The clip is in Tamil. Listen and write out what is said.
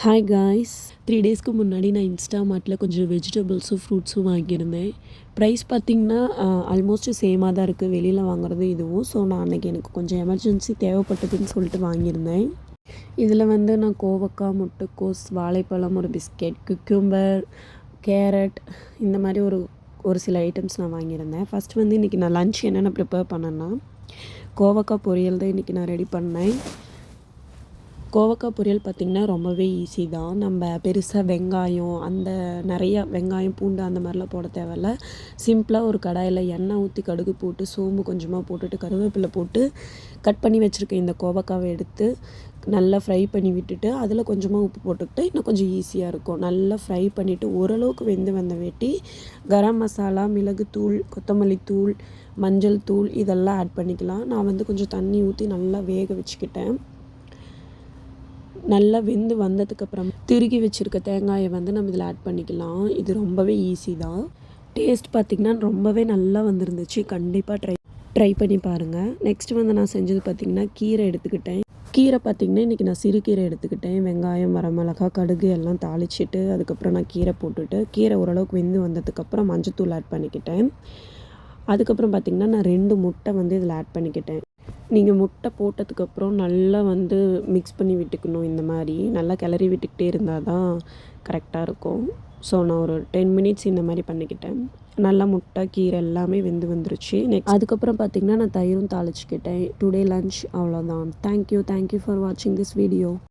ஹாய் காய்ஸ், 3 டேஸ்க்கு முன்னாடி நான் இன்ஸ்டாமார்ட்டில் கொஞ்சம் வெஜிடபிள்ஸும் ஃப்ரூட்ஸும் வாங்கியிருந்தேன். ப்ரைஸ் பார்த்திங்கன்னா ஆல்மோஸ்ட் சேமாக தான் இருக்குது வெளியில் வாங்குறது இதுவும். ஸோ நான் அன்றைக்கி எனக்கு கொஞ்சம் எமர்ஜென்சி தேவைப்பட்டதுன்னு சொல்லிட்டு வாங்கியிருந்தேன். இதில் வந்து நான் கோவக்காய், முட்டைக்கோஸ், வாழைப்பழம், ஒரு பிஸ்கெட், குக்கும்பர், கேரட் இந்த மாதிரி ஒரு சில ஐட்டம்ஸ் நான் வாங்கியிருந்தேன். ஃபஸ்ட்டு வந்து இன்றைக்கி நான் லன்ச் என்னென்ன ப்ரிப்பேர் பண்ணேன்னா, கோவக்காய் பொரியல் தான் இன்றைக்கி நான் ரெடி பண்ணேன். கோவக்காய் பொரியல் பார்த்திங்கன்னா ரொம்பவே ஈஸி தான். நம்ம பெருசாக வெங்காயம் நிறையா வெங்காயம், பூண்டு அந்த மாதிரிலாம் போட தேவையில்ல. சிம்பிளாக ஒரு கடாயில் எண்ணெய் ஊற்றி கடுகு போட்டு சோம்பு கொஞ்சமாக போட்டுட்டு கருவேப்பிலை போட்டு கட் பண்ணி வச்சுருக்கேன் இந்த கோவக்காவை எடுத்து நல்லா ஃப்ரை பண்ணி விட்டுட்டு அதில் கொஞ்சமாக உப்பு போட்டுக்கிட்டு இன்னும் கொஞ்சம் ஈஸியாக இருக்கும். நல்லா ஃப்ரை பண்ணிவிட்டு ஓரளவுக்கு வெந்து வந்த வேட்டி கரம் மசாலா, மிளகுத்தூள், கொத்தமல்லி தூள், மஞ்சள் தூள் இதெல்லாம் ஆட் பண்ணிக்கலாம். நான் வந்து கொஞ்சம் தண்ணி ஊற்றி நல்லா வேக வச்சுக்கிட்டேன். நல்லா வெந்து வந்ததுக்கப்புறம் திருகி வச்சுருக்க தேங்காயை வந்து நம்ம இதில் ஆட் பண்ணிக்கலாம். இது ரொம்பவே ஈஸி தான். டேஸ்ட் பார்த்திங்கன்னா ரொம்பவே நல்லா வந்துருந்துச்சு. கண்டிப்பாக ட்ரை பண்ணி பாருங்கள். நெக்ஸ்ட் வந்து நான் செஞ்சது பார்த்திங்கன்னா கீரை எடுத்துக்கிட்டேன். கீரை பார்த்திங்கன்னா இன்றைக்கி நான் சிறுகீரை எடுத்துக்கிட்டேன். வெங்காயம், வரமிளகா, கடுகு எல்லாம் தாளிச்சிட்டு அதுக்கப்புறம் நான் கீரை போட்டுட்டு கீரை ஓரளவுக்கு வெந்து வந்ததுக்கப்புறம் மஞ்சத்தூள் ஆட் பண்ணிக்கிட்டேன். அதுக்கப்புறம் பார்த்திங்கன்னா நான் 2 முட்டை வந்து இதில் ஆட் பண்ணிக்கிட்டேன். நீங்கள் முட்டை போட்டதுக்கப்புறம் நல்லா வந்து மிக்ஸ் பண்ணி விட்டுக்கணும். இந்த மாதிரி நல்லா கிளறி விட்டுக்கிட்டே இருந்தால் தான் கரெக்டாக இருக்கும். ஸோ நான் ஒரு 10 மினிட்ஸ் இந்த மாதிரி பண்ணிக்கிட்டேன். நல்லா முட்டை, கீரை எல்லாமே வெந்து வந்துருச்சு. அதுக்கப்புறம் பார்த்திங்கன்னா நான் தயிரும் தாளிச்சிக்கிட்டேன். டுடே லன்ச் அவ்வளோதான். தேங்க்யூ ஃபார் வாட்சிங் திஸ் வீடியோ.